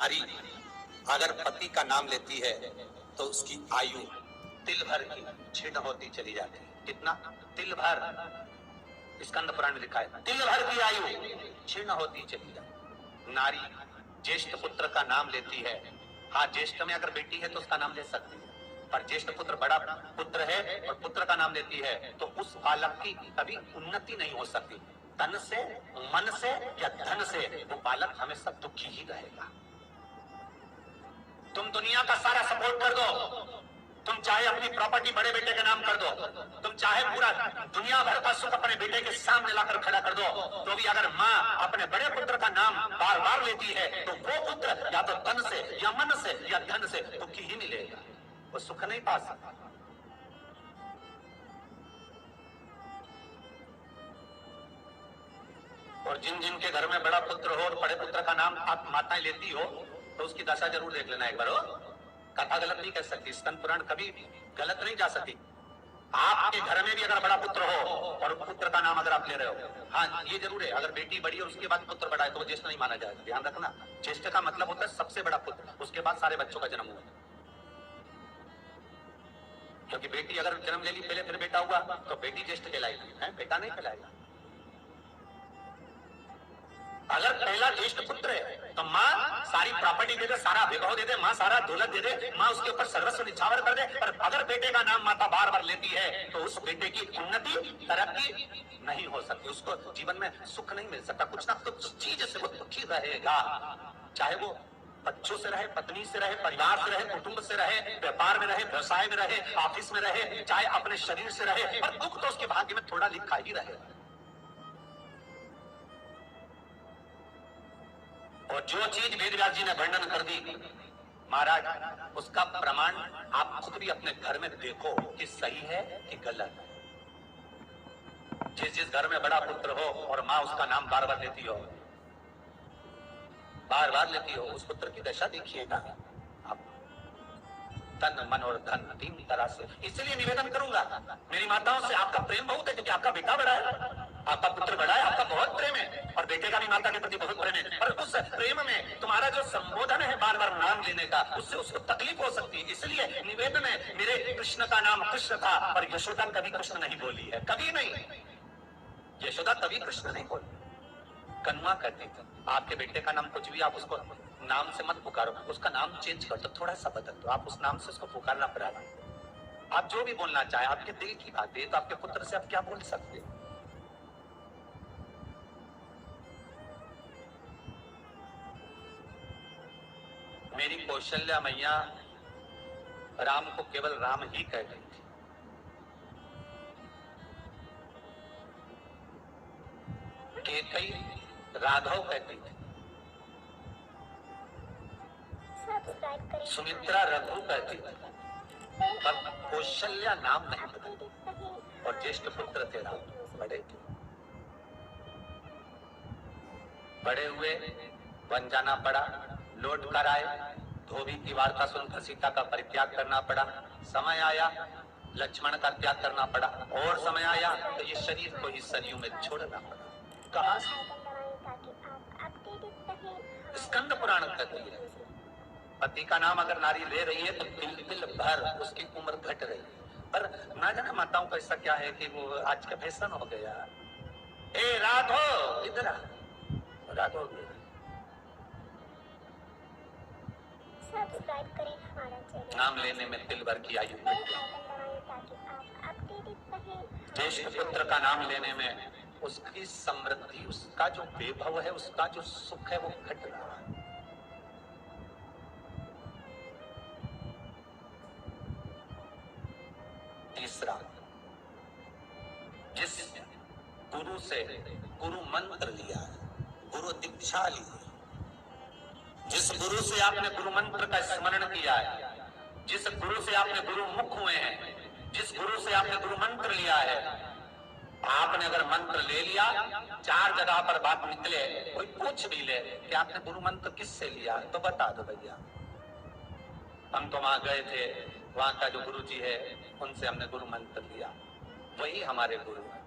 नारी अगर पति का नाम लेती है तो उसकी आयु तिल भर की क्षीण होती चली जाती है। कितना? तिल भर। स्कंद पुराण में लिखा है, तिल भर की आयु क्षीण होती चली जाती। नारी ज्येष्ठ पुत्र का नाम लेती है, हाँ ज्येष्ठ में अगर बेटी है तो उसका नाम ले सकती है, पर ज्येष्ठ पुत्र बड़ा पुत्र है और पुत्र का नाम लेती है तो उस बालक की कभी उन्नति नहीं हो सकती। तन से, मन से या धन से वो बालक हमेशा दुखी ही रहेगा। तुम दुनिया का सारा सपोर्ट कर दो, तुम चाहे अपनी प्रॉपर्टी बड़े बेटे के नाम कर दो, तुम चाहे पूरा दुनिया भर का सुख अपने बेटे के सामने लाकर खड़ा कर दो, तो भी अगर माँ अपने बड़े पुत्र का नाम बार बार लेती है तो वो पुत्र या तो तन से या मन से या धन से दुखी ही मिलेगा, वो सुख नहीं पा सकता। और जिन जिन के घर में बड़ा पुत्र हो और बड़े पुत्र का नाम आप माताएं लेती हो तो उसकी दशा जरूर देख लेना एक बार। हो कथा गलत नहीं कह सकती, स्कंद पुराण कभी गलत नहीं जा सकती। आपके घर में भी अगर बड़ा पुत्र हो और पुत्र का नाम अगर आप ले रहे हो, हाँ ये जरूर है, अगर बेटी बड़ी और उसके बाद पुत्र बड़ा है तो वो ज्येष्ठ नहीं माना जाएगा। ध्यान रखना, ज्येष्ठ का मतलब होता है सबसे बड़ा पुत्र, उसके बाद सारे बच्चों का जन्म हुआ। क्योंकि बेटी अगर जन्म ले ली पहले फिर बेटा हुआ तो बेटी ज्येष्ठ कहलाएगी, बेटा नहीं कहलाएगा। अगर पहला ज्येष्ठ पुत्र है तो माँ सारी प्रॉपर्टी दे दे, सारा विभव दे दे, माँ सारा दौलत दे दे, माँ उसके ऊपर सर्वस्व निछावर कर दे, पर अगर बेटे का नाम माता बार बार लेती है तो उस बेटे की उन्नति तरक्की नहीं हो सकती, उसको जीवन में सुख नहीं मिल सकता, कुछ ना कुछ चीज से वो दुखी रहेगा। चाहे वो बच्चों से रहे, पत्नी से रहे, परिवार से रहे, कुटुंब से रहे, व्यापार में रहे, व्यवसाय में रहे, ऑफिस में रहे, चाहे अपने शरीर से रहे, पर दुख तो उसके भाग्य में थोड़ा लिखा ही रहे। और जो चीज वेदव्यास जी ने वर्णन कर दी महाराज, उसका प्रमाण आप खुद भी अपने घर में देखो कि सही है कि गलत है। जिस घर में बड़ा पुत्र हो और माँ उसका नाम बार बार लेती हो, बार बार लेती हो, उस पुत्र की दशा देखिएगा आप, तन मन और धन तीन तरह से। इसलिए निवेदन करूंगा मेरी माताओं से, आपका प्रेम बहुत है क्योंकि आपका बेटा बड़ा है, आपका पुत्र बड़ा है, आपका बहुत प्रेम है और बेटे का भी माता के प्रति बहुत प्रेम है, पर उस प्रेम में तुम्हारा जो संबोधन है बार बार नाम लेने का, उससे उसको तकलीफ हो सकती है। इसलिए निवेदन है, मेरे कृष्ण का नाम कृष्ण था पर यशोदा कभी कृष्ण नहीं बोली है, कभी नहीं, यशोदा कभी कृष्ण नहीं बोली, कन्वा कहती थी। आपके बेटे का नाम कुछ भी, आप उसको नाम से मत पुकारो, उसका नाम चेंज कर दो, थोड़ा सा बदल दो, आप उस नाम से उसको पुकारना पड़ा। आप जो भी बोलना चाहे, आपके दिल की बात है, तो आपके पुत्र से आप क्या बोल सकते हैं? मेरी कौशल्या मैया राम को केवल राम ही कहती थी, केकई राघव कहती थी, सुमित्रा रघु कहती थी, पर कौशल्या नाम नहीं बदलती। और ज्येष्ठ पुत्र थे राम, बड़े थे, बड़े हुए, वन जाना पड़ा, लौट कर आए, धोबी की वार्ता सुनकर सीता का परित्याग करना पड़ा, समय आया लक्ष्मण का त्याग करना पड़ा, और समय आया तो ये शरीर को ही सरयू में छोड़ना पड़ा। कहां से? स्कंद पुराण कहती है, पति का नाम अगर नारी ले रही है तो तिल तिल भर उसकी उम्र घट रही है। पर ना जाने माताओं का ऐसा क्या है कि वो आज का फैशन हो गया, ए राघव इधर आ, राघव सब्सक्राइब करें हमारा चैनल। नाम लेने में तिल भर की आयु, ज्येष्ठ पुत्र का नाम लेने में उसकी समृद्धि, उसका जो वैभव है, उसका जो सुख है वो घट रहा है। तीसरा, जिस गुरु से गुरु मंत्र लिया, गुरु दीक्षा ली, जिस गुरु से आपने गुरु मंत्र का स्मरण किया है, जिस गुरु से आपने गुरु मुख हुए हैं, जिस गुरु से आपने गुरु मंत्र लिया है, आपने अगर मंत्र ले लिया, चार जगह पर बात निकले, कोई पूछ भी ले कि आपने गुरु मंत्र किससे लिया तो बता दो भैया, हम तो वहां गए थे, वहां का जो गुरु जी है उनसे हमने गुरु मंत्र लिया, वही हमारे गुरु है।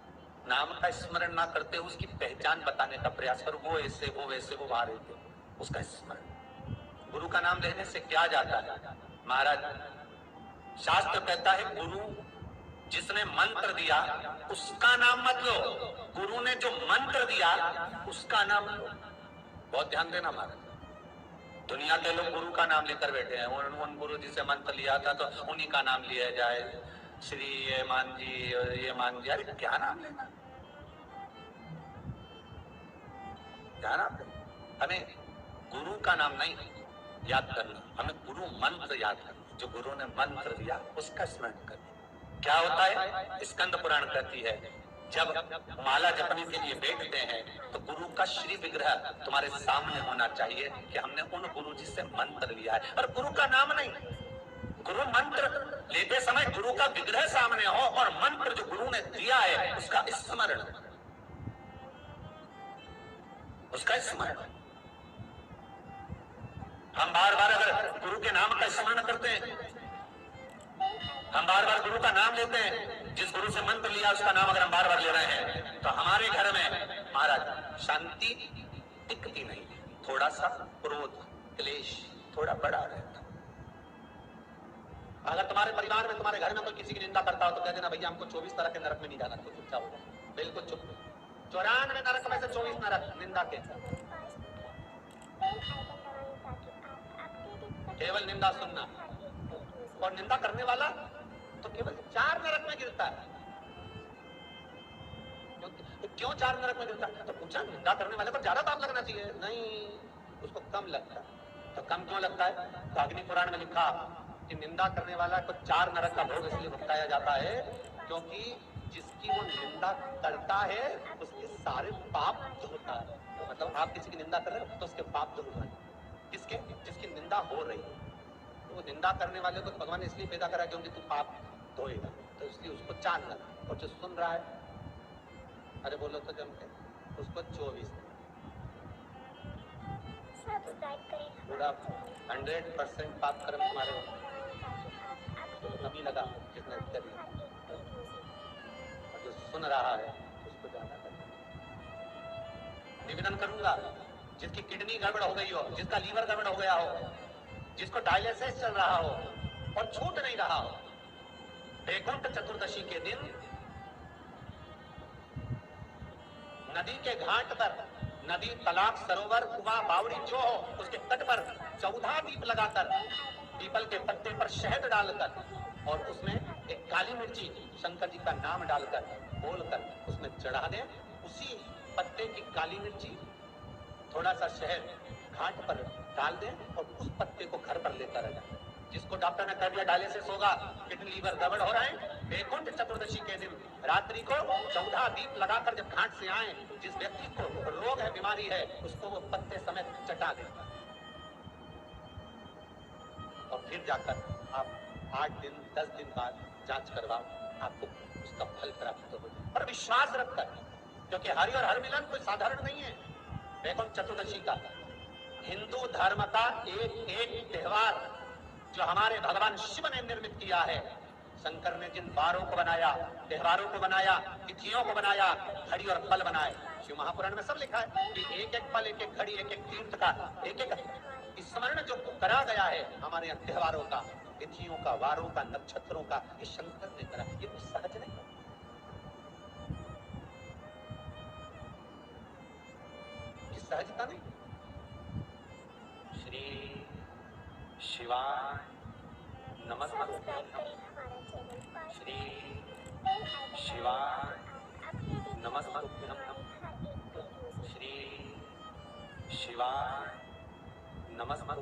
नाम का स्मरण ना करते उसकी पहचान बताने का प्रयास करो, वो ऐसे वो वैसे वो वहां रहते, उसका स्मरण, का नाम लेने से क्या जाता है महाराज? शास्त्र कहता है गुरु जिसने मंत्र दिया उसका नाम मत लो, गुरु ने जो मंत्र दिया उसका नाम लो। बहुत ध्यान देना महाराज, दुनिया के लोग गुरु का नाम लेकर बैठे हैं। उन गुरु जी से मंत्र लिया था तो उन्हीं का नाम लिया जाए, श्री ये मान जी ये मान जी। अरे क्या नाम लेना, क्या नाम लेना? हमें गुरु का नाम नहीं याद करना, हमें गुरु मंत्र याद करना। जो गुरु ने मंत्र दिया उसका स्मरण करना। क्या होता है? स्कंद पुराण कहती है जब माला जपने के लिए बैठते हैं तो गुरु का श्री विग्रह तुम्हारे सामने होना चाहिए कि हमने उन गुरु जी से मंत्र लिया है, और गुरु का नाम नहीं। गुरु मंत्र लेते समय गुरु का विग्रह सामने हो और मंत्र जो गुरु ने दिया है उसका स्मरण, उसका स्मरण। हम बार बार अगर गुरु के नाम का स्मरण करते हैं, हम बार बार गुरु का नाम लेते हैं, जिस गुरु से मंत्र लिया उसका नाम अगर हम बार बार ले रहे हैं तो हमारे घर में महाराज शांति टिकती नहीं, थोड़ा सा क्रोध क्लेश थोड़ा बड़ा रहता। अगर तुम्हारे परिवार में तुम्हारे घर में कोई किसी की निंदा करता हो तो कह देना भैया हमको 24 तरह के नरक में नहीं जाना, तो चुपचाप होगा, बिल्कुल चुप। 94 नरक में से 24 नरक निंदा के, केवल निंदा सुनना, और निंदा करने वाला तो केवल 4 नरक में गिरता है। क्यों 4 नरक में गिरता है? तो पूछा निंदा करने वाले को ज्यादा पाप लगना चाहिए, नहीं उसको कम लगता है। तो कम क्यों लगता है? तो अग्नि पुराण में लिखा कि निंदा करने वाला को 4 नरक का भोग इसलिए भुगताया जाता है क्योंकि जिसकी वो निंदा करता है उसके सारे पाप धुलता है। तो मतलब आप किसी की निंदा कर रहे हो तो उसके पाप धुल रहे हैं। किसके? जिसकी निंदा हो रही है। वो निंदा करने वाले को तो भगवान ने इसलिए पैदा करा क्योंकि तू पाप धोएगा, तो इसलिए उसको 4 नरक, और जो सुन रहा है अरे बोलो तो जम के उसको 24 पूरा 100% पाप कर्म तुम्हारे हो। तो अभी लगा किसने करी, और जो सुन रहा है उसको ज्यादा कर। निवेदन करूंगा जिसकी किडनी गड़बड़ हो गई हो, जिसका लीवर गड़बड़ हो गया हो, जिसको डायलिसिस चल रहा हो और छूट नहीं रहा हो, वैकुंठ चतुर्दशी के दिन नदी के घाट पर, नदी तालाब सरोवर कुआं बावड़ी जो हो उसके तट पर 14 दीप लगाकर, पीपल के पत्ते पर शहद डालकर और उसमें एक काली मिर्ची शंकर जी का नाम डालकर बोलकर उसमें चढ़ा दें। उसी पत्ते की काली मिर्ची थोड़ा सा शहद घाट पर डाल दें और उस पत्ते को घर पर लेकर आ जाए। जिसको डॉक्टर ने कह दिया डायलिसिस होगा, किडनी लीवर गड़बड़ हो रहा है, वैकुंठ चतुर्दशी के दिन रात्रि को 14 दीप लगाकर जब घाट से आए, जिस व्यक्ति को रोग है बीमारी है उसको वो पत्ते समेत चटा दें, और फिर जाकर आप 8 दिन 10 दिन बाद जांच करवाओ, आपको उसका फल प्राप्त हो जाए। और विश्वास रखकर, क्योंकि हरि और हर मिलन कोई साधारण नहीं है। वैकुंठ चतुर्दशी का हिंदू धर्म का एक त्योहार जो हमारे भगवान शिव ने निर्मित किया है। शंकर ने जिन वारों को बनाया, त्योहारों को बनाया, तिथियों को बनाया, घड़ी और पल बनाए, शिव महापुराण में सब लिखा है कि एक एक पल, एक एक घड़ी, एक एक तीर्थ का, एक एक स्मरण जो करा गया है हमारे यहाँ त्योहारों का, तिथियों का, वारों का, नक्षत्रों का, ये शंकर ने करा। ये कुछ सहज नहीं, ये सहजता नहीं। श्री शिवाय नमस्ते, श्री शिवाय नमस्ते, श्री शिवाय नमस्ते।